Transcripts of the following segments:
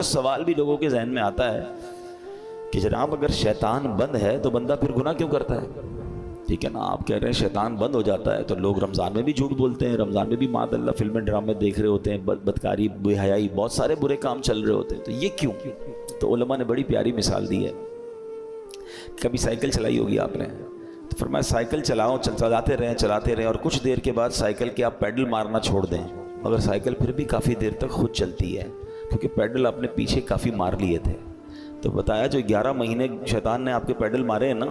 سوال بھی لوگوں کے ذہن میں آتا ہے کہ جناب اگر شیطان بند ہے تو بندہ پھر گناہ کیوں کرتا ہے؟ ٹھیک ہے نا، آپ کہہ رہے ہیں شیطان بند ہو جاتا ہے تو لوگ رمضان میں بھی جھوٹ بولتے ہیں، رمضان میں بھی معاذ اللہ فلمیں ڈرامے دیکھ رہے ہوتے ہیں، بدکاری، بے حیائی، بہت سارے برے کام چل رہے ہوتے ہیں، تو یہ کیوں؟ تو علماء نے بڑی پیاری مثال دی ہے۔ کبھی سائیکل چلائی ہوگی آپ نے، تو فرمایا سائیکل چلاؤ، چلاتے رہیں اور کچھ دیر کے بعد سائیکل کے آپ پیڈل مارنا چھوڑ دیں، مگر سائیکل پھر بھی کافی دیر تک خود چلتی ہے کیونکہ پیڈل آپ نے پیچھے کافی مار لیے تھے۔ تو بتایا جو 11 مہینے شیطان نے آپ کے پیڈل مارے ہیں نا،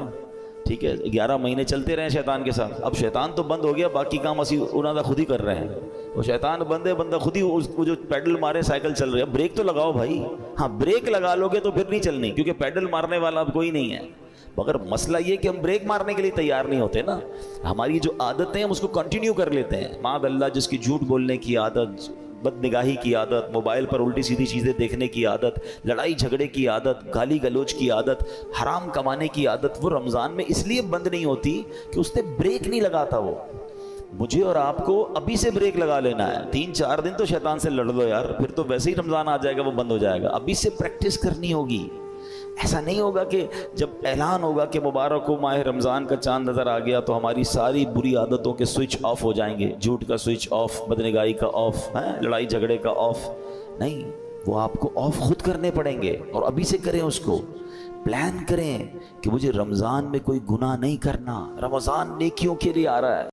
ٹھیک ہے، 11 مہینے چلتے رہے شیطان کے ساتھ، اب شیطان تو بند ہو گیا، باقی کام اسی انہوں نے خود ہی کر رہے ہیں۔ وہ شیطان بند ہے، بندہ خود ہی اس کو جو پیڈل مارے سائیکل چل رہی ہے، بریک تو لگاؤ بھائی، ہاں بریک لگا لو گے تو پھر نہیں چلنی کیونکہ پیڈل مارنے والا اب کوئی نہیں ہے۔ مگر مسئلہ یہ کہ ہم بریک مارنے کے لیے تیار نہیں ہوتے نا، ہماری جو عادتیں ہم اس کو کنٹینیو کر لیتے ہیں۔ معاذ اللہ جس کی جھوٹ بولنے کی عادت، بد نگاہی کی عادت، موبائل پر الٹی سیدھی چیزیں دیکھنے کی عادت، لڑائی جھگڑے کی عادت، گالی گلوچ کی عادت، حرام کمانے کی عادت، وہ رمضان میں اس لیے بند نہیں ہوتی کہ اس نے بریک نہیں لگاتا۔ وہ مجھے اور آپ کو ابھی سے بریک لگا لینا ہے، 3-4 دن تو شیطان سے لڑ لو یار، پھر تو ویسے ہی رمضان آ جائے گا، وہ بند ہو جائے گا۔ ابھی سے پریکٹس کرنی ہوگی۔ ایسا نہیں ہوگا کہ جب اعلان ہوگا کہ مبارک ہو ماہ رمضان کا چاند نظر آ گیا تو ہماری ساری بری عادتوں کے سوئچ آف ہو جائیں گے، جھوٹ کا سوئچ آف، بدنگاہی کا آف، لڑائی جھگڑے کا آف۔ نہیں، وہ آپ کو آف خود کرنے پڑیں گے، اور ابھی سے کریں، اس کو پلان کریں کہ مجھے رمضان میں کوئی گناہ نہیں کرنا، رمضان نیکیوں کے لیے آ رہا ہے۔